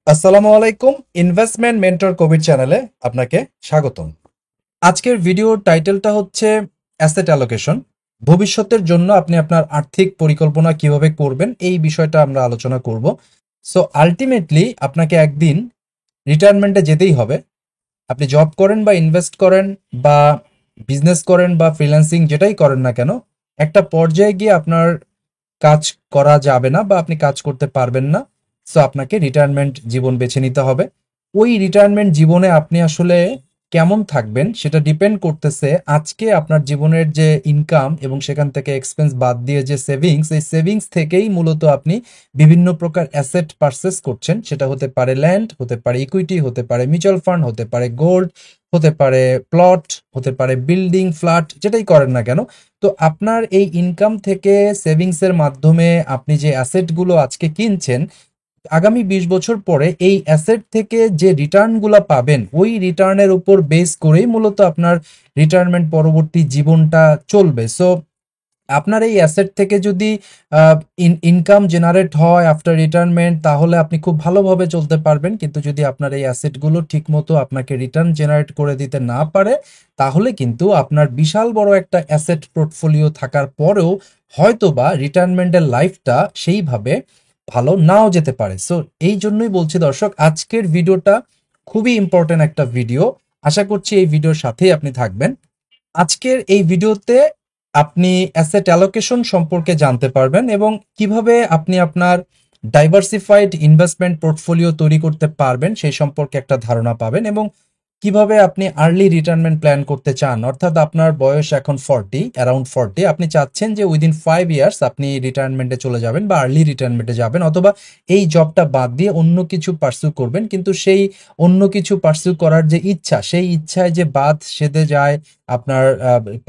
আসসালামু আলাইকুম। Investment mentor কবির চ্যানেলে আপনাকে স্বাগতম। আজকের ভিডিওর টাইটেলটা হচ্ছে অ্যাসেট অ্যালোকেশন। ভবিষ্যতের জন্য আপনি আপনার আর্থিক পরিকল্পনা কিভাবে করবেন এই বিষয়টা আমরা আলোচনা করব। সো আলটিমেটলি আপনাকে একদিন রিটায়ারমেন্টে যেতেই হবে। আপনি জব করেন বা ইনভেস্ট করেন বা বিজনেস করেন বা ফ্রিল্যান্সিং যেটাই করেন না কেন, একটা পর্যায়ে গিয়ে আপনার কাজ করা যাবে না বা আপনি কাজ করতে পারবেন না। সো আপনাকে রিটায়ারমেন্ট জীবন বেছে নিতে হবে। ওই রিটায়ারমেন্ট জীবনে আপনি আসলে কেমন থাকবেন সেটা ডিপেন্ড করতেছে আজকে আপনার জীবনের যে ইনকাম এবং সেখান থেকে এক্সপেন্স বাদ দিয়ে যে সেভিংস, এই সেভিংস থেকেই মূলত আপনি বিভিন্ন প্রকার অ্যাসেট পারচেস করছেন। সেটা হতে পারে ল্যান্ড, হতে পারে ইকুইটি, হতে পারে মিউচুয়াল ফান্ড, হতে পারে গোল্ড, হতে পারে প্লট, হতে পারে বিল্ডিং, ফ্ল্যাট, যেটাই করেন না কেন। তো আপনার এই ইনকাম থেকে সেভিংস এর মাধ্যমে আপনি যে অ্যাসেটগুলো আজকে কিনছেন, আগামী ২০ বছর পরে এই অ্যাসেট থেকে যে রিটার্নগুলো পাবেন, ওই রিটার্নের উপর বেস করেই মূলত আপনার রিটায়ারমেন্ট পরবর্তী জীবনটা চলবে। সো আপনার এই অ্যাসেট থেকে যদি ইনকাম জেনারেট হয় আফটার রিটায়ারমেন্ট, তাহলে আপনি খুব ভালোভাবে চলতে পারবেন। কিন্তু যদি আপনার এই অ্যাসেটগুলো ঠিকমতো আপনাকে রিটার্ন জেনারেট করে দিতে না পারে, তাহলে কিন্তু আপনার বিশাল বড় একটা অ্যাসেট পোর্টফোলিও থাকার পরেও হয়তোবা রিটায়ারমেন্টের লাইফটা সেইভাবে ভালো নাও যেতে পারে। সো এই জন্যই বলছি দর্শক, আজকের ভিডিওটা খুবই ইম্পর্টেন্ট একটা ভিডিও। আশা করছি এই ভিডিওর সাথেই আপনি থাকবেন। আজকের এই ভিডিওতে আপনি অ্যাসেট অ্যালোকেশন সম্পর্কে জানতে পারবেন এবং কিভাবে আপনি আপনার ডাইভার্সিফাইড ইনভেস্টমেন্ট পোর্টফোলিও তৈরি করতে পারবেন সেই সম্পর্কে একটা ধারণা পাবেন, এবং কিভাবে আপনি আর্লি রিটায়ারমেন্ট প্ল্যান করতে চান, অর্থাৎ আপনার বয়স এখন 40, অ্যারাউন্ড 40, আপনি চাচ্ছেন যে উইদিন 5 ইয়ার্স আপনি রিটায়ারমেন্টে চলে যাবেন বা আর্লি রিটায়ারমেন্টে যাবেন, অথবা এই জবটা বাদ দিয়ে অন্য কিছু পার্সু করবেন। কিন্তু সেই অন্য কিছু পার্সু করার যে ইচ্ছা, সেই ইচ্ছায় যে বাদ সেধে যায় আপনার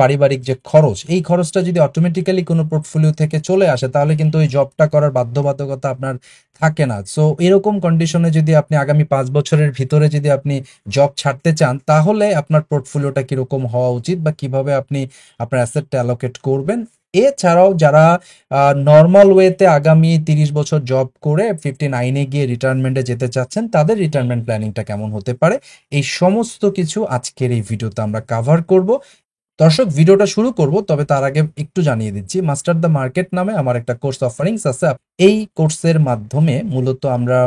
পারিবারিক যে খরচ, এই খরচটা যদি অটোমেটিক্যালি কোনো পোর্টফোলিও থেকে চলে আসে, তাহলে কিন্তু ওই জবটা করার বাধ্যবাধকতা আপনার থাকে না। সো এরকম কন্ডিশনে যদি আপনি আগামী 5 বছরের ভিতরে যদি আপনি জব ছাড়তে চান, তাহলে আপনার পোর্টফোলিওটা কিরকম হওয়া উচিত বা কিভাবে আপনি আপনার অ্যাসেটটা অ্যালোকেট করবেন। এছাড়াও যারা নর্মাল ওয়েতে আগামী 30 বছর জব করে 59-এ গিয়ে রিটায়ারমেন্টে যেতে চাচ্ছেন, তাদের রিটায়ারমেন্ট প্ল্যানিংটা কেমন হতে পারে, এই সমস্ত কিছু আজকের এই ভিডিওতে আমরা কাভার করব। দর্শক, ভিডিওটা শুরু করব, তবে তার আগে একটু জানিয়ে দিচ্ছি, মাস্টার দ্য মার্কেট নামে আমার একটা কোর্স অফারিংস আছে। এই কোর্সের মাধ্যমে মূলত আমরা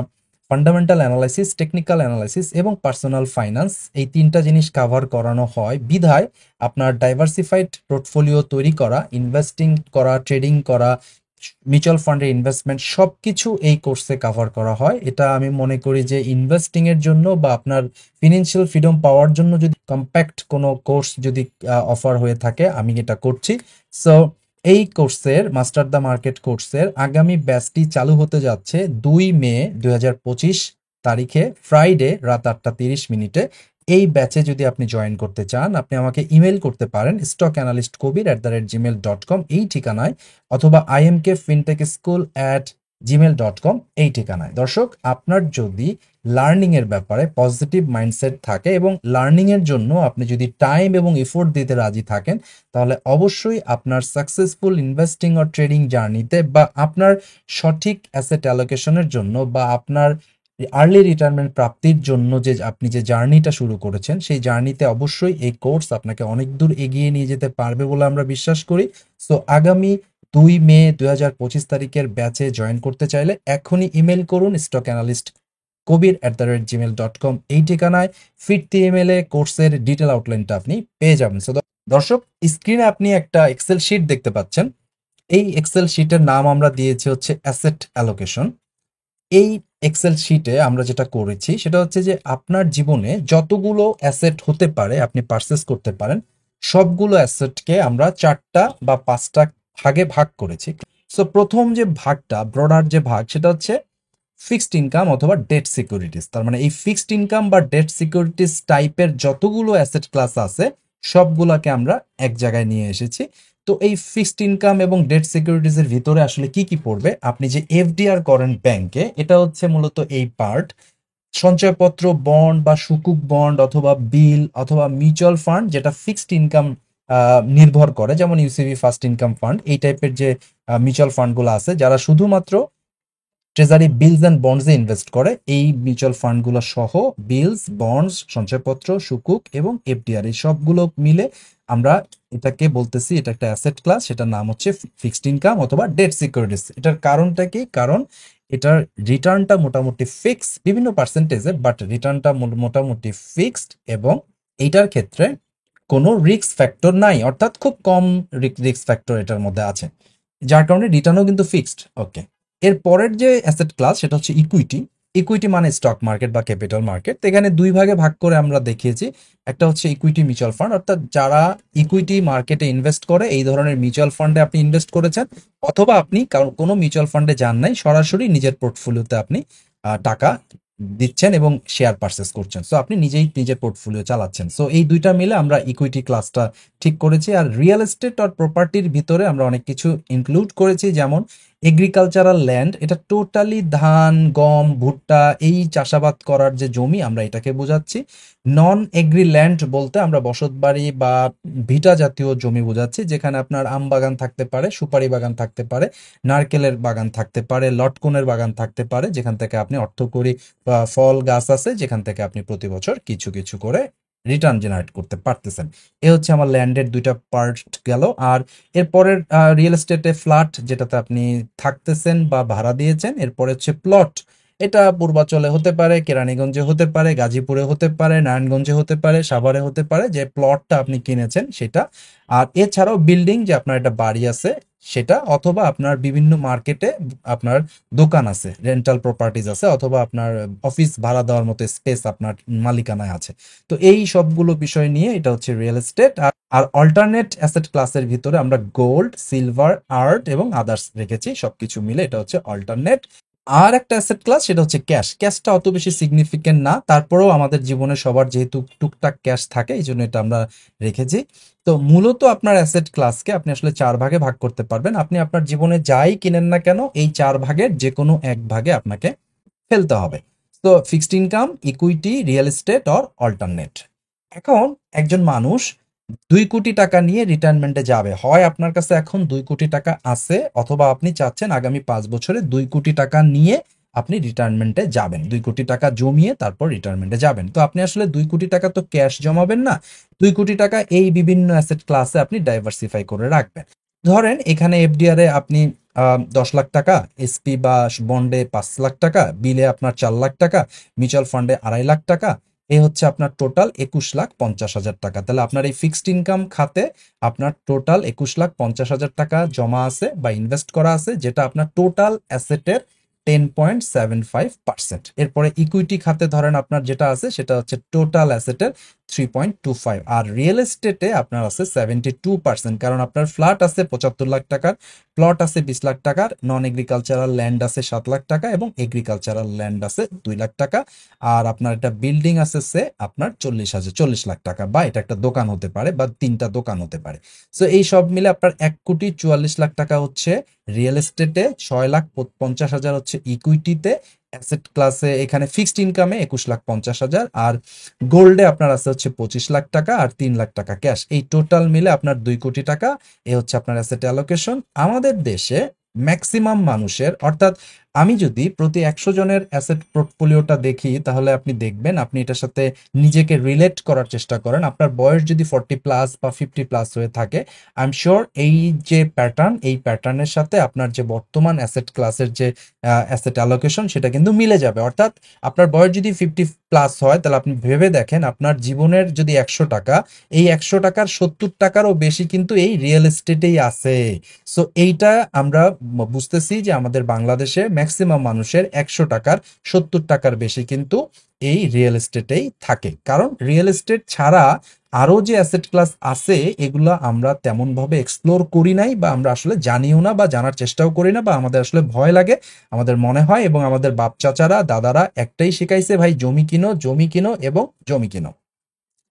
ফান্ডামেন্টাল অ্যানালাইসিস, টেকনিক্যাল অ্যানালাইসিস এবং পার্সোনাল ফাইন্যান্স, এই তিনটা জিনিস কাভার করানো হয় বিধায় আপনার ডাইভার্সিফাইড পোর্টফোলিও তৈরি করা, ইনভেস্টিং করা, ট্রেডিং করা, মিউচুয়াল ফান্ডে ইনভেস্টমেন্ট, সবকিছু এই কোর্সে কাভার করা হয়। এটা আমি মনে করি যে ইনভেস্টিং এর জন্য বা আপনার ফিনান্সিয়াল ফ্রিডম পাওয়ার জন্য যদি কম্প্যাক্ট কোনো কোর্স যদি অফার হয়ে থাকে, আমি এটা করছি। সো এই কোর্সের, মাস্টার দ্য মার্কেট কোর্সের আগামী ব্যাচটি চালু হতে যাচ্ছে 2 মে 2025 তারিখে, ফ্রাইডে রাত 8:30 এই ব্যাচে যদি আপনি জয়েন করতে চান, আপনি আমাকে ইমেল করতে পারেন stockanalyst@gmail.com এই ঠিকানায়, অথবা imkfintechschool@gmail.com এই ঠিকানায়। দর্শক, আপনার যদি লার্নিং এর ব্যাপারে পজিটিভ মাইন্ডসেট থাকে এবং লার্নিং এর জন্য আপনি যদি টাইম এবং এফোর্ট দিতে রাজি থাকেন, তাহলে অবশ্যই আপনার সাকসেসফুল ইনভেস্টিং অর ট্রেডিং জার্নিতে বা আপনার সঠিক অ্যাসেট অ্যালোকেশনের জন্য বা আপনার আর্লি রিটায়ারমেন্ট প্রাপ্তির জন্য যে আপনি যে জার্নিটা শুরু করেছেন, সেই জার্নিতে অবশ্যই এই কোর্স আপনাকে অনেক দূর এগিয়ে নিয়ে যেতে পারবে বলে আমরা বিশ্বাস করি। সো আগামী 2 মে 2025 তারিখের ব্যাচে জয়েন করতে চাইলে এখনই ইমেল করুন স্টক অ্যানালিস্ট kobir@gmail.com এই ঠিকানায়। ফিরতি ইমেলে কোর্সের ডিটেল আউটলাইনটা আপনি পেয়ে যাবেন। সো দর্শক, স্ক্রিনে আপনি একটা এক্সেল শিট দেখতে পাচ্ছেন। এই এক্সেল শিটের নাম আমরা দিয়েছি হচ্ছে অ্যাসেট অ্যালোকেশন। এই এক্সেল শিটে আমরা যেটা করেছি সেটা হচ্ছে যে আপনার জীবনে যতগুলো অ্যাসেট হতে পারে আপনি পারচেস করতে পারেন, সবগুলো অ্যাসেটকে আমরা 4টা বা 5টা ভাগে ভাগ করেছি। সো প্রথম যে ভাগটা, ব্রডার যে ভাগ, সেটা হচ্ছে ফিক্সড ইনকাম অথবা ডেট সিকিউরিটিস। তার মানে এই ফিক্সড ইনকাম বা ডেট সিকিউরিটিস টাইপের যতগুলো অ্যাসেট ক্লাস আছে, সবগুলাকে আমরা এক জায়গায় নিয়ে এসেছি। তো এই ফিক্সড ইনকাম এবং ডেট সিকিউরিটিস এর ভিতরে আসলে কি কি পড়বে, আপনি যে এফডিআর করেন ব্যাংকে, এটা হচ্ছে মূলত এই পার্ট। সঞ্চয়পত্র, বন্ড বা সুকুক বন্ড অথবা বিল অথবা মিউচুয়াল ফান্ড যেটা ফিক্সড ইনকাম নির্ভর করে, যেমন ইউসিবি ফার্স্ট ইনকাম ফান্ড, এই টাইপের যে মিউচুয়াল ফান্ডগুলো আছে, যারা শুধুমাত্র ট্রেজারি বিলস অ্যান্ড বন্ডসে ইনভেস্ট করে। এই মিউচুয়াল ফান্ডগুলো সহ বিলস, বন্ডস, সঞ্চয়পত্র, সুকুক এবং এফডিআর এই সবগুলো মিলে আমরা এটাকে বলতেছি এটা একটা অ্যাসেট ক্লাস, সেটার নাম হচ্ছে ফিক্সড ইনকাম অথবা ডেট সিকিউরিটিস। এটার কারণটা কি? কারণ এটার রিটার্নটা মোটামুটি ফিক্সড বিভিন্ন পার্সেন্টেজে, বাট রিটার্নটা মোটামুটি ফিক্সড এবং এইটার ক্ষেত্রে কোনো রিস্ক ফ্যাক্টর নাই, অর্থাৎ খুব কম রিস্ক ফ্যাক্টর এটার মধ্যে আছে, যার কারণে রিটার্নও কিন্তু ফিক্সড। ওকে, এর পরের যে অ্যাসেট ক্লাস সেটা হচ্ছে ইকুইটি। ইকুইটি মানে স্টক মার্কেট বা ক্যাপিটাল মার্কেট। এখানে দুই ভাগে ভাগ করে আমরা দেখিয়েছি। একটা হচ্ছে ইকুইটি মিউচুয়াল ফান্ড, অর্থাৎ যারা ইকুইটি মার্কেটে ইনভেস্ট করে এই ধরনের মিউচুয়াল ফান্ডে আপনি ইনভেস্ট করেছেন, অথবা আপনি কোনো মিউচুয়াল ফান্ডে যান নাই, সরাসরি নিজের পোর্টফোলিওতে আপনি টাকা দিচ্ছেন এবং শেয়ার পারচেস করছেন। সো আপনি নিজেই নিজের পোর্টফোলিও চালাচ্ছেন। সো এই দুইটা মিলে আমরা ইকুইটি ক্লাসটা ঠিক করেছি। আর রিয়েল এস্টেট আর প্রপার্টির ভিতরে আমরা অনেক কিছু ইনক্লুড করেছি, যেমন এগ্রিকালচারাল ল্যান্ড, এটা টোটালি ধান, গম, ভুট্টা এই চাষাবাদ করার যে জমি আমরা এটাকে বোঝাচ্ছি। নন এগ্রি ল্যান্ড বলতে আমরা বসতবাড়ি বা ভিটা জাতীয় জমি বোঝাচ্ছি, যেখানে আপনার আম বাগান থাকতে পারে, সুপারি বাগান থাকতে পারে, নারকেলের বাগান থাকতে পারে, লটকনের বাগান থাকতে পারে, যেখান থেকে আপনি অর্থকরী বা ফল গাছ আছে, যেখান থেকে আপনি প্রতি বছর কিছু কিছু করে রিটার্ন জেনারেট করতে পারতেছেন। এ হচ্ছে আমার ল্যান্ডের দুইটা পার্ট গেল। আর এরপরের রিয়েল এস্টেটে ফ্ল্যাট, যেটাতে আপনি থাকতেছেন বা ভাড়া দিয়েছেন। এরপরে হচ্ছে প্লট, এটা পূর্বাচলে হতে পারে, কেরানীগঞ্জে হতে পারে, গাজীপুরে হতে পারে, নারায়ণগঞ্জে হতে পারে, সাভারে হতে পারে, যে প্লটটা আপনি কিনেছেন সেটা। আর এছাড়াও বিল্ডিং, যে আপনার একটা বাড়ি আছে সেটা, অথবা আপনার বিভিন্ন মার্কেটে আপনার দোকান আছে, রেন্টাল প্রপার্টিজ আছে, অথবা আপনার অফিস ভাড়া দেওয়ার মতো স্পেস আপনার মালিকানায় আছে। তো এই সবগুলো বিষয় নিয়ে এটা হচ্ছে রিয়েল এস্টেট। আর অল্টারনেট অ্যাসেট ক্লাসের ভিতরে আমরা গোল্ড, সিলভার, আর্ট এবং আদার্স রেখেছি, সবকিছু মিলে এটা হচ্ছে অল্টারনেট। আর একটা অ্যাসেট ক্লাস সেটা হচ্ছে ক্যাশ। ক্যাশটা অত বেশি সিগনিফিকেন্ট না, তারপরেও আমাদের জীবনে সবার যেহেতু টুকটাক ক্যাশ থাকে, এই জন্য এটা আমরা রেখেছি। তো মূলত আপনার অ্যাসেট ক্লাসকে আপনি আসলে 4 ভাগে ভাগ করতে পারবেন। আপনি আপনার জীবনে যাই কিনেন না কেন, এই 4 ভাগের যে কোনো এক ভাগে আপনাকে ফেলতে হবে। তো fixed income, equity, real estate or alternate. এখন একজন মানুষ 2 কোটি টাকা নিয়ে রিটায়ারমেন্টে যাবে, হয় আপনার কাছে এখন 2 কোটি টাকা আছে, অথবা আপনি চাচ্ছেন আগামী 5 বছরে 2 কোটি টাকা নিয়ে আপনি রিটায়ারমেন্টে যাবেন, 2 কোটি টাকা জমিয়ে তারপর রিটায়ারমেন্টে যাবেন। তো আপনি আসলে 2 কোটি টাকা তো ক্যাশ জমাবেন না, 2 কোটি টাকা এই বিভিন্ন অ্যাসেট ক্লাসে আপনি ডাইভার্সিফাই করে রাখবেন। ধরেন এখানে এফডিআর এ আপনি 10 লাখ টাকা, এসপি বা বন্ডে 5 লাখ টাকা, বিলে আপনার 4 লাখ টাকা, মিউচুয়াল ফান্ডে 2.5 লাখ টাকা, এই হচ্ছে আপনার টোটাল 21,50,000 টাকা। তাহলে আপনার এই ফিক্সড ইনকাম খাতে আপনার টোটাল 21,50,000 টাকা জমা আছে বা ইনভেস্ট করা আছে, যেটা আপনার টোটাল অ্যাসেটের 10.75%। এরপরে ইকুইটি খাতে ধরেন আপনার যেটা আছে সেটা হচ্ছে টোটাল অ্যাসেটের 3.25। আর রিয়েল এস্টেটে আপনার আছে 72%, কারণ আপনার ফ্ল্যাট আছে 75 লাখ টাকার, প্লট আছে 20 লাখ টাকার, নন এগ্রিকালচারাল ল্যান্ড আছে 7 লাখ টাকা এবং এগ্রিকালচারাল ল্যান্ড আছে 2 লাখ টাকা। আর আপনার একটা বিল্ডিং আছে সে আপনার 40 লাখ টাকা, বা এটা একটা দোকান হতে পারে বা 3টা দোকান হতে পারে। সো এই সব মিলে আপনার 1,44,00,000 টাকা হচ্ছে রিয়েল এস্টেটে, 6,50,000 হচ্ছে ইকুইটিতে, অ্যাসেট ক্লাসে এখানে ফিক্সড ইনকামে 21,50,000, আর গোল্ডে আপনার আছে হচ্ছে 25 লাখ টাকা আর 3 লাখ টাকা ক্যাশ। এই টোটাল মিলে আপনার 2 কোটি টাকা। এ হচ্ছে আপনার অ্যাসেট অ্যালোকেশন। আমাদের দেশে ম্যাক্সিমাম মানুষের, অর্থাৎ আমি যদি প্রতি 100 জনের অ্যাসেট পোর্টফোলিওটা দেখি, তাহলে আপনি দেখবেন, আপনি এটার সাথে নিজেকে রিলেট করার চেষ্টা করেন, আপনার বয়স যদি 40+ বা 50+ হয়ে থাকে, আই এম শিওর এই যে প্যাটার্ন, এই প্যাটার্নের সাথে আপনার যে বর্তমান অ্যাসেট ক্লাসের যে অ্যাসেট অ্যালোকেশন সেটা কিন্তু মিলে যাবে। অর্থাৎ আপনার বয়স যদি 50+ হয়, তাহলে আপনি ভেবে দেখেন আপনার জীবনের যদি 100 টাকা, এই 100 টাকার 70 টাকারও বেশি কিন্তু এই রিয়েল এস্টেটেই আছে। সো এইটা আমরা বুঝতেছি যে আমাদের বাংলাদেশে ম্যাক্সিমাম মানুষের 100 টাকার 70 টাকার বেশি কিন্তু এই রিয়েল এস্টেটেই থাকে। কারণ রিয়েল এস্টেট ছাড়া আরও যে অ্যাসেট ক্লাস আছে এগুলো আমরা তেমনভাবে এক্সপ্লোর করি নাই, বা আমরা আসলে জানিও না বা জানার চেষ্টাও করি না, বা আমাদের আসলে ভয় লাগে। আমাদের মনে হয় এবং আমাদের বাপ চাচারা দাদারা একটাই শিখাইছে, ভাই জমি কিনো, জমি কিনো এবং জমি কিনো।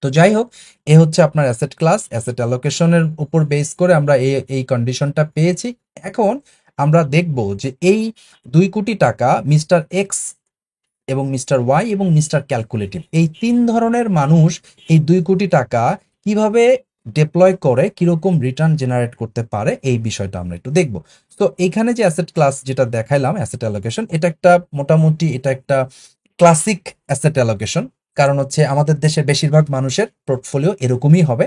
তো যাই হোক, এ হচ্ছে আপনার অ্যাসেট ক্লাস, অ্যাসেট অ্যালোকেশনের উপর বেস করে আমরা এই কন্ডিশনটা পেয়েছি। এখন আমরা দেখব যে এই 2 কোটি টাকা মিস্টার এক্স এবং মিস্টার ওয়াই এবং মিস্টার ক্যালকুলেটিভ, এই 3 ধরনের মানুষ এই 2 কোটি টাকা কিভাবে ডেপ্লয় করে কিরকম রিটার্ন জেনারেট করতে পারে এই বিষয়টা আমরা একটু দেখব। তো এখানে যে অ্যাসেট ক্লাস যেটা দেখাইলাম অ্যাসেট অ্যালোকেশন, এটা একটা মোটামুটি এটা একটা ক্লাসিক অ্যাসেট অ্যালোকেশন। কারণ হচ্ছে আমাদের দেশের বেশিরভাগ মানুষের পোর্টফোলিও এরকমই হবে,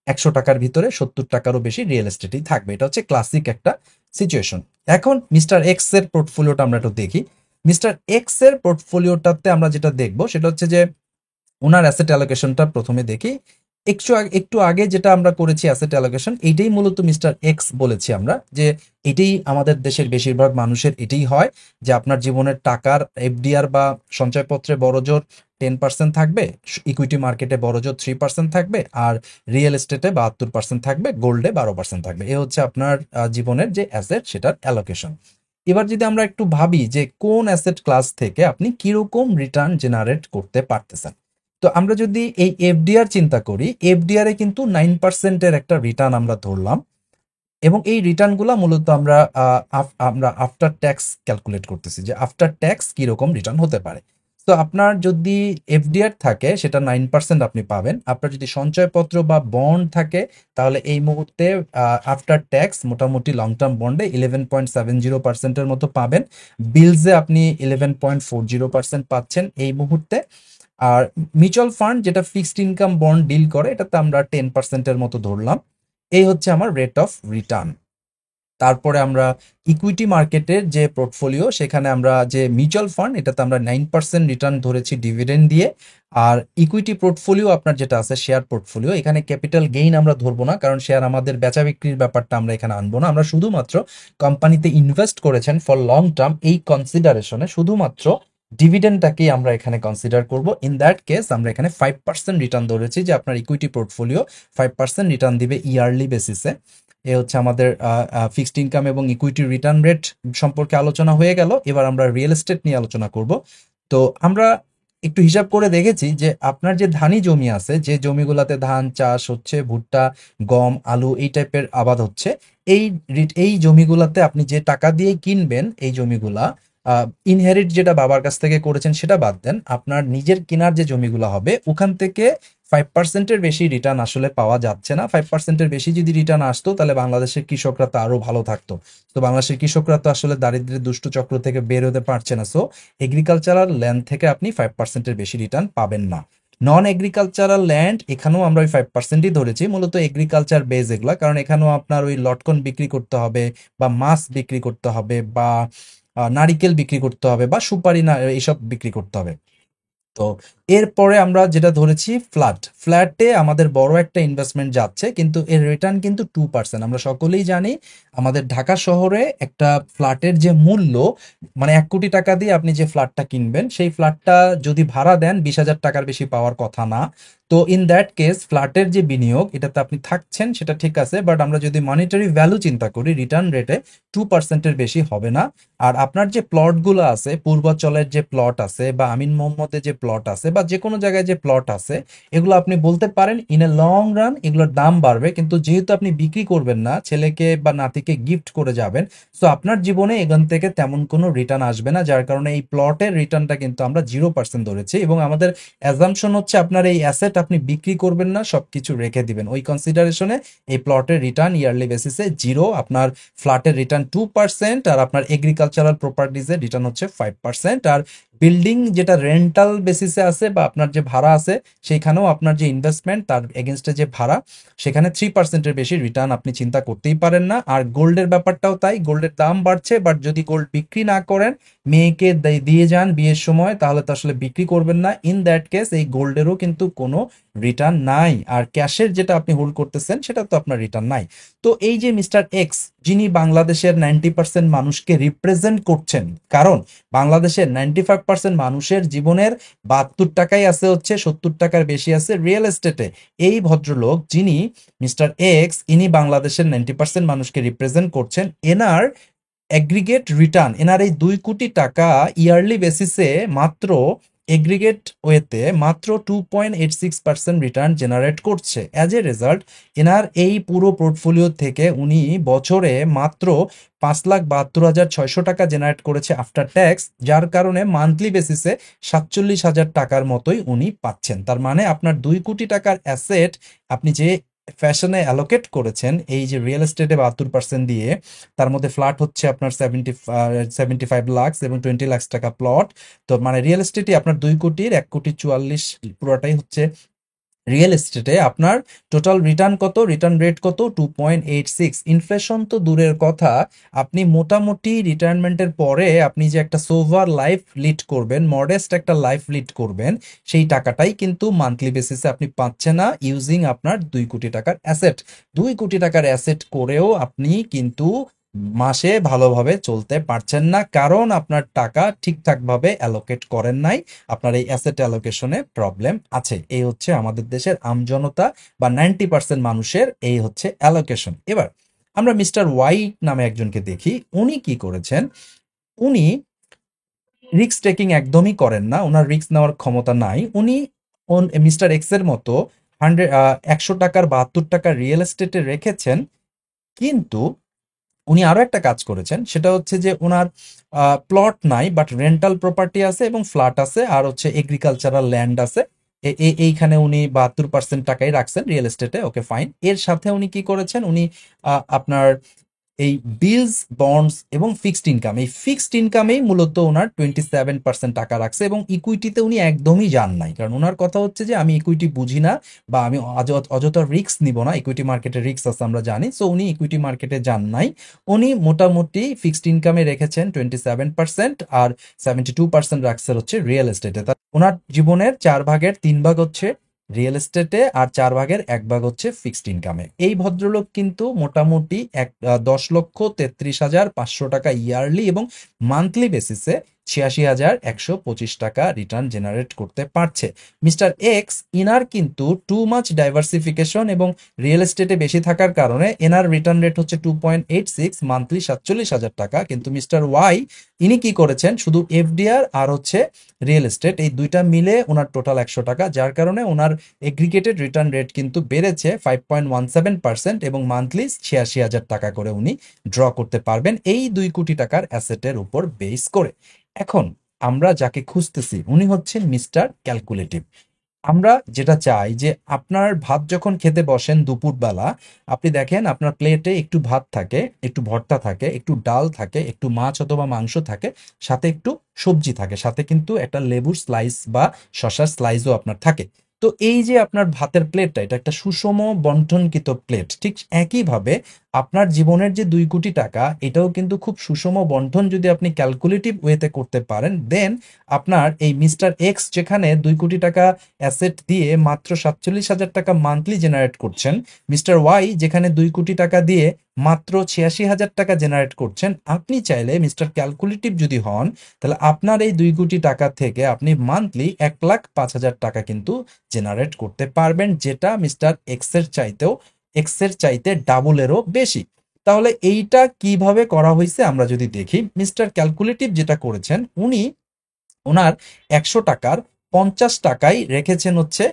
100 টাকার ভিতরে 70 টাকারও বেশি রিয়েল এস্টেটই থাকবে। এটা হচ্ছে ক্লাসিক একটা সিচুয়েশন। এখন মিস্টার এক্স এর পোর্টফোলিওটা আমরা একটু দেখি। মিস্টার এক্স এর পোর্টফোলিওটাতে আমরা যেটা দেখবো সেটা হচ্ছে যে ওনার অ্যাসেট অ্যালোকেশনটা প্রথমে দেখি। একটু আগে যেটা আমরা করেছি অ্যাসেট অ্যালোকেশন, এইটাই মূলত মিস্টার এক্স বলেছি আমরা, যে এটাই আমাদের দেশের বেশিরভাগ মানুষের এটাই হয়, যে আপনার জীবনের টাকার এফডিআর বা সঞ্চয়পত্রে বড়জোর 10% থাকবে, ইকুইটি মার্কেটে বড়জোর 3% থাকবে, আর রিয়েল এস্টেটে 72% থাকবে, গোল্ডে 12% থাকবে। এ হচ্ছে আপনার জীবনের যে অ্যাসেট সেটার অ্যালোকেশন। এবার যদি আমরা একটু ভাবি যে কোন অ্যাসেট ক্লাস থেকে আপনি কিরকম রিটার্ন জেনারেট করতে পারতেছেন, তো আমরা যদি এই এফডিআর চিন্তা করি, এফডিআর এ কিন্তু 9% একটা রিটার্ন আমরা ধরলাম, এবং এই রিটার্নগুলো মূলত আমরা আফটার ট্যাক্স ক্যালকুলেট করতেছি যে আফটার ট্যাক্স কিরকম রিটার্ন হতে পারে। তো আপনার যদি এফডিআর থাকে সেটা 9% আপনি পাবেন। আপনার যদি সঞ্চয়পত্র বা বন্ড থাকে তাহলে এই মুহূর্তে আফটার ট্যাক্স মোটামুটি লং টার্ম বন্ডে 11.70% মতো পাবেন। বিলসে আপনি 11.40% পাচ্ছেন এই মুহূর্তে। আর মিউচুয়াল ফান্ড যেটা ফিক্সড ইনকাম বন্ড ডিল করে এটাতে আমরা 10%-এর মতো ধরলাম। এই হচ্ছে আমার রেট অফ রিটার্ন। তারপরে আমরা ইকুইটি মার্কেটের যে পোর্টফোলিও, সেখানে আমরা যে মিউচুয়াল ফান্ড এটাতে আমরা 9% রিটার্ন ধরেছি ডিভিডেন্ড দিয়ে। আর ইকুইটি পোর্টফোলিও আপনার যেটা আছে শেয়ার পোর্টফোলিও, এখানে ক্যাপিটাল গেইন আমরা ধরবো না, কারণ শেয়ার আমাদের বেচা বিক্রির ব্যাপারটা আমরা এখানে আনবো না। আমরা শুধুমাত্র কোম্পানিতে ইনভেস্ট করেছেন ফর লং টার্ম এই কনসিডারেশনে শুধুমাত্র ডিভিডেন্ডটাকেই আমরা এখানে কনসিডার করব। ইন দ্যাট কেস আমরা এখানে 5% রিটার্ন ধরেছি, যে আপনার ইকুইটি পোর্টফোলিও 5% রিটার্ন দিবে ইয়ারলি বেসিসে। এ হচ্ছে আমাদের ফিক্সড ইনকাম এবং ইকুইটি রিটার্ন রেট সম্পর্কে আলোচনা হয়ে গেল। এবার আমরা রিয়েল এস্টেট নিয়ে আলোচনা করব। তো আমরা একটু হিসাব করে দেখেছি যে আপনার যে ধানি জমি আছে, যে জমিগুলোতে ধান চাষ হচ্ছে, ভুট্টা, গম, আলু এই টাইপের আবাদ হচ্ছে, এই এই জমিগুলাতে আপনি যে টাকা দিয়ে কিনবেন এই জমিগুলা, ইনহেরিট যেটা বাবার কাছ থেকে করেছেন সেটা বাদ দেন, আপনার নিজের কেনার যে জমিগুলো হবে ওখান থেকে 5%-এর বেশি রিটার্ন আসলে পাওয়া যাচ্ছে না। 5%-এর বেশি যদি রিটার্ন আসতো তাহলে বাংলাদেশের কৃষকরা তো আরো ভালো থাকতো। তো বাংলাদেশের কৃষকরা তো আসলে দারিদ্র্যের দুষ্ট চক্র থেকে বের হতে পারছে না। সো এগ্রিকালচারাল ল্যান্ড থেকে আপনি 5%-এর বেশি রিটার্ন পাবেন না। নন এগ্রিকালচারাল ল্যান্ড, এখানেও আমরা ওই 5%ই ধরেছি, মূলত এগ্রিকালচার বেজ এগুলা, কারণ এখানেও আপনার ওই লটকন বিক্রি করতে হবে, বা মাছ বিক্রি করতে হবে, বা নারিকেল বিক্রি করতে হবে, বা সুপারি না এইসব বিক্রি করতে হবে। তো এরপরে আমরা যেটা ধরেছি ফ্ল্যাটে আমাদের বড় একটা ইনভেস্টমেন্ট যাচ্ছে, কিন্তু এর রিটার্ন কিন্তু 2%। আমরা সকলেই জানি আমাদের ঢাকা শহরে একটা ফ্ল্যাটের যে মূল্য, মানে 1 কোটি টাকা দিয়ে আপনি যে ফ্ল্যাটটা কিনবেন সেই ফ্ল্যাটটা যদি ভাড়া দেন 20,000 টাকার বেশি পাওয়ার কথা না। তো ইন দ্যাট কেস ফ্ল্যাটের যে বিনিয়োগ এটাতে আপনি থাকছেন সেটা ঠিক আছে, বাট আমরা যদি মনিটারি ভ্যালু চিন্তা করি রিটার্ন রেটে 2%-এর বেশি হবে না। আর আপনার যে প্লটগুলো আছে, পূর্বাচলের যে প্লট আছে, বা আমিন মোহাম্মদের যে প্লট আছে, বা যে কোনো জায়গায় যে প্লট আছে, এগুলো আপনি বলতে পারেন ইন এ লং রান এগুলোর দাম বাড়বে, কিন্তু যেহেতু আপনি বিক্রি করবেন না, ছেলেকে বা নাতিকে গিফট করে যাবেন, সো আপনার জীবনে এখান থেকে তেমন কোনো রিটার্ন আসবে না, যার কারণে এই প্লটের রিটার্নটা কিন্তু আমরা 0% ধরেছি। এবং আমাদের অ্যাজাম্পশন হচ্ছে আপনার এই অ্যাসেট আপনি বিক্রি করবেন না, সবকিছু রেখে দিবেন। ওই কনসিডারেশনে এই প্লটের রিটার্ন ইয়ারলি বেসিসে 0, আপনার ফ্ল্যাটের রিটার্ন 2%, আর আপনার এগ্রিকালচারাল প্রপার্টিজের রিটার্ন হচ্ছে 5%। আর বিল্ডিং যেটা রেন্টাল বেসিসে আছে বা আপনার যে ভাড়া আছে, সেইখানেও আপনার যে ইনভেস্টমেন্ট তার এগেনস্টে যে ভাড়া, সেখানে 3%-এর বেশি রিটার্ন আপনি চিন্তা করতেই পারেন না। আর গোল্ডের ব্যাপারটাও তাই, গোল্ডের দাম বাড়ছে, বাট যদি গোল্ড বিক্রি না করেন, মেয়েকে দিয়ে যান বিয়ের সময়, তাহলে তো আসলে বিক্রি করবেন না। ইন দ্যাট কেস এই গোল্ডেরও কিন্তু কোনো রিটার্ন নাই। আর ক্যাশের যেটা আপনি হোল্ড করতেছেন সেটা তো আপনার রিটার্ন নাই। তো এই যে মিস্টার এক্স, যিনি বাংলাদেশের 90% মানুষকে রিপ্রেজেন্ট করছেন, কারণ বাংলাদেশের 95% মানুষের জীবনের 72 টাকাই আছে হচ্ছে 70 টাকার বেশি আছে রিয়েল এস্টেটে। এই ভদ্রলোক যিনি মিস্টার এক্স, ইনি বাংলাদেশের 90% মানুষকে রিপ্রেজেন্ট করছেন। এনার এগ্রিগেট রিটার্ন, এনার এই 2 কোটি টাকা ইয়ারলি বেসিসে মাত্র এগ্রিগেট ওয়েতে মাত্র 2.86% রিটার্ন জেনারেট করছে। অ্যাজ এ রেজাল্ট এনার এই পুরো পোর্টফোলিও থেকে উনি বছরে মাত্র 5,72,600 টাকা জেনারেট করেছে আফটার ট্যাক্স, যার কারণে মান্থলি বেসিসে 47,000 টাকার মতোই উনি পাচ্ছেন। তার মানে আপনার 2 কোটি টাকার অ্যাসেট আপনি যে ফ্যাশনে অ্যালোকেট করেছেন এই যে রিয়েল এস্টেটে 72% দিয়ে, তার মধ্যে ফ্ল্যাট হচ্ছে আপনার 75 লাখ এবং 20 লাখ টাকা প্লট। তো মানে রিয়েল এস্টেটই আপনার 2 কোটির 1 কোটি 44 পুরোটাই হচ্ছে রিয়েল এস্টেটে। আপনার টোটাল রিটার্ন কত, রিটার্ন রেট কত, 2.86। ইনফ্লেশন তো দূরের কথা, আপনি মোটামুটি রিটায়ারমেন্টের পরে আপনি যে একটা সোভার লাইফ লিড করবেন, মডেস্ট একটা লাইফ লিড করবেন, সেই টাকাটাই কিন্তু মান্থলি বেসিসে আপনি পাচ্ছেন না ইউজিং আপনার 2 কোটি টাকার অ্যাসেট। 2 কোটি টাকার অ্যাসেট করেও আপনি কিন্তু মাসে ভালোভাবে চলতে পারছেন না, কারণ আপনার টাকা ঠিকঠাকভাবে অ্যালোকেট করেন নাই, আপনার এই অ্যাসেট অ্যালোকেশনে প্রবলেম আছে। এই হচ্ছে আমাদের দেশের আমজনতা বা 90% মানুষের এই হচ্ছে অ্যালোকেশন। এবার আমরা মিস্টার ওয়াই নামে একজনকে দেখি, উনি কি করেছেন, উনি রিস্ক টেকিং একদমই করেন না, ওনার রিস্ক নেওয়ার ক্ষমতা নাই। উনি মিস্টার এক্স এর মতো 100 টাকার 72 টাকার রিয়েল এস্টেটে রেখেছেন, কিন্তু উনি আরো একটা কাজ করেছেন, সেটা হচ্ছে যে ওনার প্লট নাই বাট রেন্টাল প্রপার্টি আছে এবং ফ্ল্যাট আছে আর হচ্ছে এগ্রিকালচারাল ল্যান্ড আছে। এইখানে উনি 72% টাকাই রাখছেন রিয়েল এস্টেটে, ওকে ফাইন। এর সাথে উনি কি করেছেন, উনি আপনার এই বিলস, বন্ডস এবং ফিক্সড ইনকাম, এই ফিক্সড ইনকামেই মূলত ওনার 27% টাকা রাখছে এবং ইকুইটিতে উনি একদমই যান নাই, কারণ ওনার কথা হচ্ছে যে আমি ইকুইটি বুঝি না বা আমি অযথা রিস্ক নিব না, ইকুইটি মার্কেটে রিস্ক আছে আমরা জানি, সো উনি ইকুইটি মার্কেটে যান নাই। উনি মোটামুটি ফিক্সড ইনকামে রেখেছেন 27% আর 72% রাখছে হচ্ছে রিয়েল এস্টেটে। ওনার জীবনের 4 ভাগের 3 ভাগ হচ্ছে রিয়েল এস্টেটে আর 4 ভাগের 1 ভাগ হচ্ছে ফিক্সড ইনকামে। এই ভদ্রলোক কিন্তু মোটামুটি 10,33,500 টাকা ইয়ারলি এবং মান্থলি বেসিসে 86,125 টাকা রিটার্ন জেনারেট করতে পারছে। মিস্টার এক্স, ইনার কিন্তু টু মাচ ডাইভার্সিফিকেশন এবং রিয়েল এস্টেটে বেশি থাকার কারণে এনার রিটার্ন রেট হচ্ছে 2.86, মান্থলি 47,000 টাকা। কিন্তু মিস্টার ওয়াই, ইনি কি করেছেন, শুধু এফডিআর আর হচ্ছে রিয়েল এস্টেট এই দুইটা মিলে ওনার টোটাল 100 টাকা, যার কারণে ওনার এগ্রিগেটেড রিটার্ন রেট কিন্তু বেড়েছে 5.17% এবং মান্থলি 86,000 টাকা করে উনি ড্র করতে পারবেন এই 2 কোটি টাকার অ্যাসেটের উপর বেস করে। এখন আমরা যাকে খুঁজতেছি উনি হচ্ছেন মিস্টার ক্যালকুলেটিভ। আমরা যেটা চাই যে আপনার ভাত যখন খেতে বসেন দুপুরবেলা, আপনি দেখেন আপনার প্লেটে একটু ভাত থাকে, একটু ভর্তা থাকে, একটু ডাল থাকে, একটু মাছ অথবা মাংস থাকে, সাথে একটু সবজি থাকে, সাথে কিন্তু একটা লেবুর স্লাইস বা শসার স্লাইসও আপনার থাকে। তো এই যে আপনার ভাতের প্লেটটা, এটা একটা সুষম বন্টনকৃত প্লেট। ঠিক একইভাবে আপনার জীবনের যে 2 কোটি টাকা, এটাও কিন্তু খুব সুষম বন্টন যদি আপনি ক্যালকুলেটিভ ওয়েতে করতে পারেন, দেন আপনার এই মিস্টার এক্স যেখানে 2 কোটি টাকা অ্যাসেট দিয়ে মাত্র 47,000 টাকা মান্থলি জেনারেট করছেন, মিস্টার ওয়াই যেখানে 2 কোটি টাকা দিয়ে মাত্র 86,000 টাকা জেনারেট করছেন, আপনি চাইলে মিস্টার ক্যালকুলেটিভ যদি হন, তাহলে আপনার এই 2 কোটি টাকা থেকে আপনি মান্থলি 1,05,000 টাকা কিন্তু জেনারেট করতে পারবেন, যেটা মিস্টার এক্স এর চাইতে ডাবলেরও বেশি। তাহলে এইটা কিভাবে করা হয়েছে আমরা যদি দেখি, মিস্টার ক্যালকুলেটিভ যেটা করেছেন, উনি ওনার 100 টাকার 50 টাকাই রেখেছেন হচ্ছে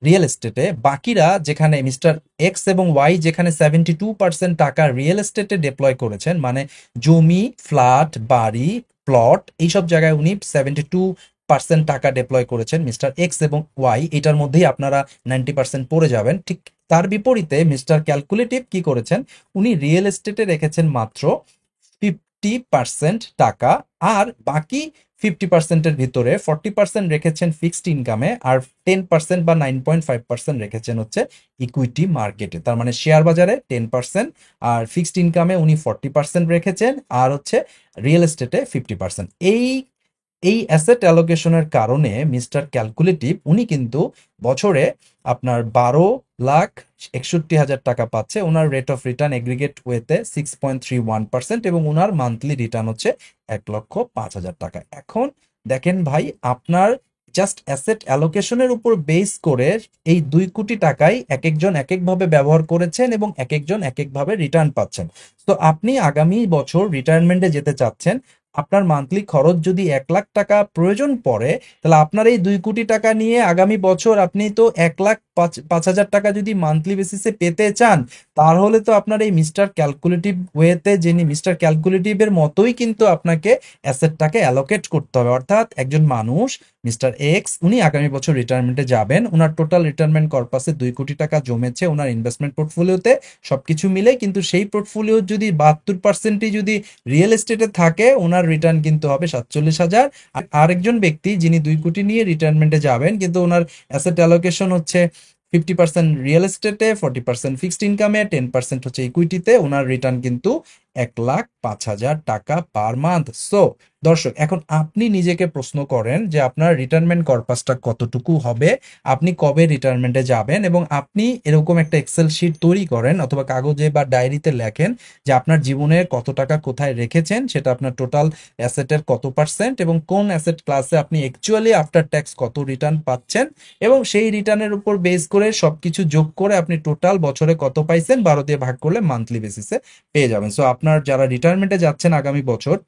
রিয়েল এস্টেটে। বাকিরা যেখানে মিস্টার এক্স এবং ওয়াই যেখানে 72% টাকা রিয়েল এস্টেটে ডিপ্লয় করেছেন, মানে জমি, ফ্ল্যাট, বাড়ি, প্লট, এইসব জায়গায় উনি 72% টাকা ডিপ্লয় করেছেন মিস্টার এক্স এবং ওয়াই, এটার মধ্যেই আপনারা 90% পড়ে যাবেন। ঠিক তার বিপরীতে মিস্টার ক্যালকুলেটিভ কি করেছেন, উনি রিয়েল এস্টেটে রেখেছেন মাত্র 50% টাকা, আর বাকি 50%-এর ভিতরে 40% রেখেছেন ফিক্সড ইনকামে আর 10% বা 9.5% রেখেছেন হচ্ছে ইকুইটি মার্কেটে। তার মানে শেয়ার বাজারে 10% আর ফিক্সড ইনকামে উনি 40% রেখেছেন আর হচ্ছে রিয়েল এস্টেটে 50%। এই এই অ্যাসেট অ্যালোকেশনের কারণে মিস্টার ক্যালকুলেটিভ উনি কিন্তু বছরে আপনার 12,61,000 টাকা পাচ্ছে। ওনার রেট অফ রিটার্ন এগ্রিগেট ওয়েতে 6.31% এবং ওনার মান্থলি রিটার্ন হচ্ছে 1,05,000 টাকা। এখন দেখেন ভাই, আপনার জাস্ট অ্যাসেট অ্যালোকেশনের উপর বেস করে এই 2 কোটি টাকাই এক একজন এক একভাবে ব্যবহার করেছেন এবং এক একজন এক একভাবে রিটার্ন পাচ্ছেন। তো আপনি আগামী বছর রিটায়ারমেন্টে যেতে চাচ্ছেন, আপনার মান্থলি খরচ যদি 1,00,000 টাকা প্রয়োজন পড়ে, তাহলে আপনার এই 2 কোটি টাকা নিয়ে আগামী বছর আপনি তো 1,05,5,000 টাকা যদি মান্থলি বেসিসে পেতে চান, তাহলে তো আপনার এই মিস্টার ক্যালকুলেটিভ ওয়েতে, যিনি মিস্টার ক্যালকুলেটিভের মতোই কিন্তু আপনাকে অ্যাসেটটাকে অ্যালোকেট করতে হবে। অর্থাৎ একজন মানুষ মিস্টার এক্স, উনি আগামী বছর রিটায়ারমেন্টে যাবেন, ওনার টোটাল রিটায়ারমেন্ট কর্পাসে 2 কোটি টাকা জমেছে ওনার ইনভেস্টমেন্ট পোর্টফোলিওতে, সবকিছু মিলে। কিন্তু সেই পোর্টফোলিও যদি 72%ই যদি রিয়েল এস্টেটে থাকে, ওনার রিটার্ন কিন্তু হবে 47,000। আরেকজন ব্যক্তি যিনি 2 কোটি নিয়ে রিটায়ারমেন্টে যাবেন, কিন্তু ওনার অ্যাসেট অ্যালোকেশন হচ্ছে 50% রিয়েল এস্টেটে, 40% ফিক্সড ইনকামে, 10% হচ্ছে ইকুইটিতে, ওনার রিটার্ন কিন্তু 1,05,000 টাকা পার মান্থ। সো দর্শক, এখন আপনি নিজেকে প্রশ্ন করেন যে আপনার রিটায়ারমেন্ট কর্পাসটা কতটুকু হবে, আপনি কবে রিটায়ারমেন্টে যাবেন, এবং আপনি এরকম একটা এক্সেল শিট তৈরি করেন অথবা কাগজে বা ডায়েরিতে লেখেন যে আপনার জীবনের কত টাকা কোথায় রেখেছেন, সেটা আপনার টোটাল অ্যাসেটের কত পার্সেন্ট, এবং কোন অ্যাসেট ক্লাসে আপনি অ্যাকচুয়ালি আফটার ট্যাক্স কত রিটার্ন পাচ্ছেন, এবং সেই রিটার্নের উপর বেস করে সবকিছু যোগ করে আপনি টোটাল বছরে কত পাইছেন 12 দিয়ে ভাগ করলে মান্থলি বেসিসে পেয়ে যাবেন। সো আপনার যারা রিটায়ারমেন্টে যাচ্ছেন আগামী বছর,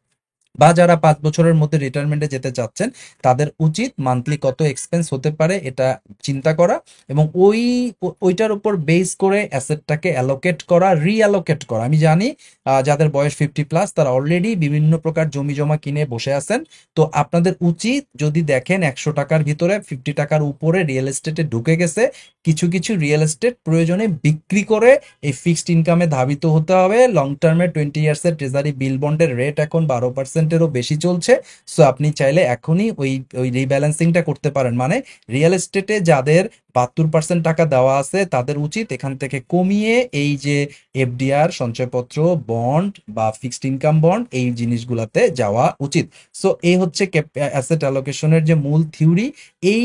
বা যারা 5 বছরের মধ্যে রিটায়ারমেন্টে যেতে চাচ্ছেন, তাদের উচিত মান্থলি কত এক্সপেন্স হতে পারে এটা চিন্তা করা, এবং ওইটার উপর বেস করে অ্যাসেটটাকে অ্যালোকেট করা, রিঅ্যালোকেট করা। আমি জানি যাদের বয়স 50+ তারা অলরেডি বিভিন্ন প্রকার জমি জমা কিনে বসে আছেন। তো আপনাদের উচিত, যদি দেখেন 100 টাকার ভিতরে 50 টাকার উপরে রিয়েল এস্টেটে ঢুকে গেছে, কিছু কিছু রিয়েল এস্টেট প্রয়োজনে বিক্রি করে এই ফিক্সড ইনকামে ধাবিত হতে হবে। লং টার্মে 20 ইয়ার্সের ট্রেজারি বিল বন্ডের রেট এখন 12%-এরও বেশি চলছে। সো আপনি চাইলে এখনই ওই ওই রিব্যালেন্সিংটা করতে পারেন। মানে রিয়েল এস্টেটে যাদের 72% টাকা দেওয়া আছে, তাদের উচিত এখান থেকে কমিয়ে এই যে এফডিআর, সঞ্চয়পত্র, বন্ড বা ফিক্সড ইনকাম বন্ড, এই জিনিসগুলোতে যাওয়া উচিত। সো এই হচ্ছে অ্যাসেট অ্যালোকেশনের যে মূল থিওরি। এই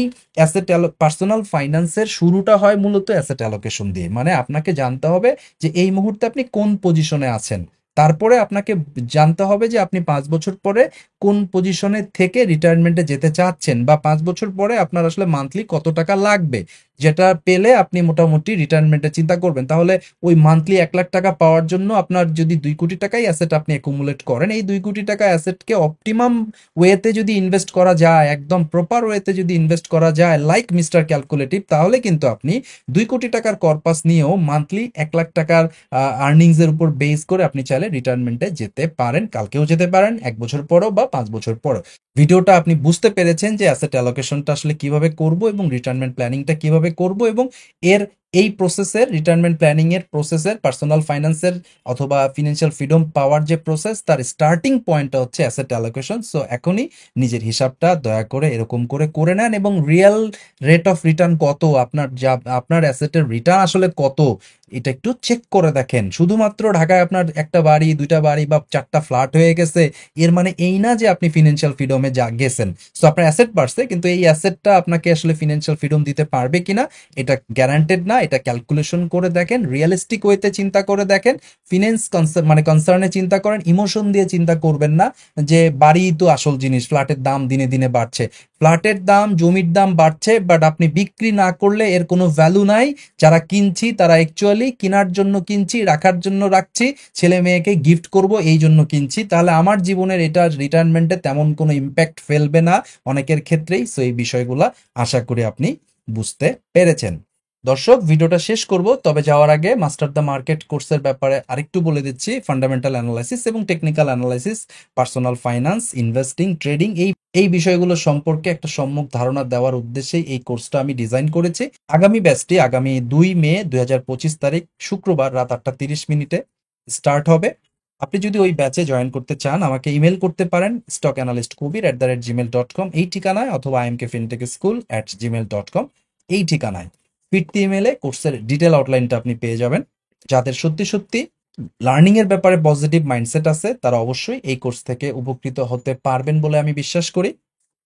পার্সোনাল ফাইন্যান্সের শুরুটা হয় মূলত অ্যাসেট অ্যালোকেশন দিয়ে। মানে আপনাকে জানতে হবে যে এই মুহূর্তে আপনি কোন পজিশনে আছেন, তারপরে আপনাকে জানতে হবে যে আপনি 5 বছর পরে কোন পজিশনে থেকে রিটায়ারমেন্টে যেতে চাচ্ছেন, বা 5 বছর পরে আপনার আসলে মান্থলি কত টাকা লাগবে, যেটা পেলে আপনি মোটামুটি রিটায়ারমেন্টে চিন্তা করবেন। তাহলে ওই মান্থলি 1,00,000 টাকা পাওয়ার জন্য আপনার যদি 2 কোটি টাকাই অ্যাসেট আপনি অ্যাকুমুলেট করেন, এই 2 কোটি টাকা অ্যাসেটকে অপটিমাম ওয়েতে যদি ইনভেস্ট করা যায়, একদম প্রপার ওয়েতে যদি ইনভেস্ট করা যায় লাইক মিস্টার ক্যালকুলেটিভ, তাহলে কিন্তু আপনি 2 কোটি টাকার কর্পাস নিয়েও মান্থলি 1,00,000 টাকার আর্নিংস এর উপর বেস করে আপনি চাইলে রিটায়ারমেন্টে যেতে পারেন। কালকেও যেতে পারেন, 1 বছর পরও, বা 5 বছর পরও। ভিডিওটা আপনি বুঝতে পেরেছেন যে অ্যাসেট অ্যালোকেশনটা আসলে কিভাবে করব এবং রিটায়ারমেন্ট প্ল্যানিংটা কিভাবে করব, এবং এর এই প্রসেসের, রিটায়ারমেন্ট প্ল্যানিং এর প্রসেসের, পার্সোনাল ফাইন্যান্সের অথবা ফিনান্সিয়াল ফ্রিডম পাওয়ার যে প্রসেস, তার স্টার্টিং পয়েন্টটা হচ্ছে অ্যাসেট অ্যালোকেশন। সো এখনই নিজের হিসাবটা দয়া করে এরকম করে করে নেন, এবং রিয়েল রেট অফ রিটার্ন কত, আপনার অ্যাসেটের রিটার্ন আসলে কত, এটা একটু চেক করে দেখেন। শুধুমাত্র ঢাকায় আপনার একটা বাড়ি, 2টা বাড়ি বা 4টা ফ্ল্যাট হয়ে গেছে, এর মানে এই না যে আপনি ফিনান্সিয়াল ফ্রিডমে গেছেন। সো আপনার অ্যাসেট বাড়ছে, কিন্তু এই অ্যাসেটটা আপনাকে আসলে ফিনান্সিয়াল ফ্রিডম দিতে পারবে কিনা এটা গ্যারান্টেড না। এটা ক্যালকুলেশন করে দেখেন, রিয়েলিস্টিক ওয়েতে চিন্তা করে দেখেন, ফিনান্স মানে কনসার্নে চিন্তা করেন, ইমোশন দিয়ে চিন্তা করবেন না যে বাড়ি তো আসল জিনিস, ফ্ল্যাটের দাম দিনে দিনে বাড়ছে। ফ্ল্যাটের দাম, জমির দাম বাড়ছে, বাট আপনি বিক্রি না করলে এর কোনো ভ্যালু নাই। যারা কিনছি তারা অ্যাকচুয়ালি কেনার জন্য কিনছি, রাখার জন্য রাখছি, ছেলে মেয়েকে গিফট করব এই জন্য কিনছি। তাহলে আমার জীবনের এটা রিটায়ারমেন্টে তেমন কোনো ইম্প্যাক্ট ফেলবে না অনেকের ক্ষেত্রেই। সো এই বিষয়গুলো আশা করি আপনি বুঝতে পেরেছেন। দর্শক, ভিডিওটা শেষ করব, তবে যাওয়ার আগে মাস্টার দ্য মার্কেট কোর্সের ব্যাপারে আরেকটু বলে দিচ্ছি। ফান্ডামেন্টাল অ্যানালাইসিস এবং technical analysis, personal finance, investing, trading, এই বিষয়গুলো সম্পর্কে একটা সম্যক ধারণা দেওয়ার উদ্দেশ্যেই এই কোর্সটা আমি ডিজাইন করেছি। আগামী ব্যাচটি আগামী 2 মে 2025 তারিখ শুক্রবার রাত 8:30 স্টার্ট হবে। আপনি যদি ওই ব্যাচে জয়েন করতে চান, আমাকে ইমেল করতে পারেন stockanalyst@gmail.com এই ঠিকানায়, অথবা imkfintechschool@gmail.com এই ঠিকানায়। ফিরতি ইমেলে কোর্সের ডিটেল আউটলাইনটা আপনি পেয়ে যাবেন। যাদের সত্যি সত্যি লার্নিং এর ব্যাপারে পজিটিভ মাইন্ডসেট আছে, তারা অবশ্যই এই কোর্স থেকে উপকৃত হতে পারবেন বলে আমি বিশ্বাস করি।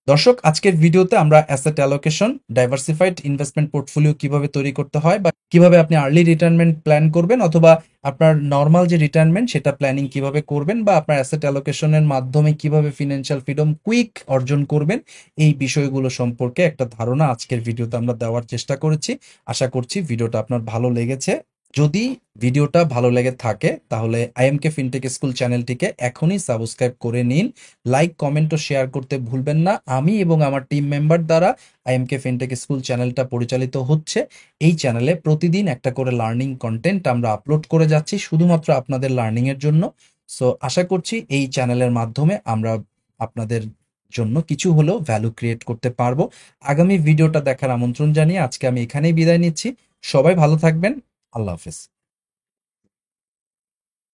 দর্শক, আজকের ভিডিওতে আমরা asset allocation, diversified investment portfolio কিভাবে তৈরি করতে হয়, বা কিভাবে আপনি আর্লি রিটায়ারমেন্ট প্ল্যান করবেন, অথবা আপনার নর্মাল যে রিটায়ারমেন্ট সেটা প্ল্যানিং কিভাবে করবেন, বা আপনার অ্যাসেট অ্যালোকেশনের মাধ্যমে কিভাবে ফিনান্সিয়াল ফ্রিডম কুইক অর্জন করবেন, এই বিষয়গুলো সম্পর্কে একটা ধারণা আজকের ভিডিওতে আমরা দেওয়ার চেষ্টা করেছি। আশা করছি ভিডিওটা আপনার ভালো লেগেছে। যদি ভিডিওটা ভালো লেগে থাকে তাহলে আইএমকে ফিনটেক স্কুল চ্যানেলটিকে এখনই সাবস্ক্রাইব করে নিন। লাইক, কমেন্ট ও শেয়ার করতে ভুলবেন না। আমি এবং আমার টিম মেম্বার দ্বারা আইএমকে ফিনটেক স্কুল চ্যানেলটা পরিচালিত হচ্ছে। এই চ্যানেলে প্রতিদিন একটা করে লার্নিং কন্টেন্ট আমরা আপলোড করে যাচ্ছি শুধুমাত্র আপনাদের লার্নিং এর জন্য। সো আশা করছি এই চ্যানেলের মাধ্যমে আমরা আপনাদের জন্য কিছু হলেও ভ্যালু ক্রিয়েট করতে পারবো। আগামী ভিডিওটা দেখার আমন্ত্রণ জানিয়ে আজকে আমি এখানেই বিদায় নিচ্ছি। সবাই ভালো থাকবেন। আল্লাহ হাফেজ।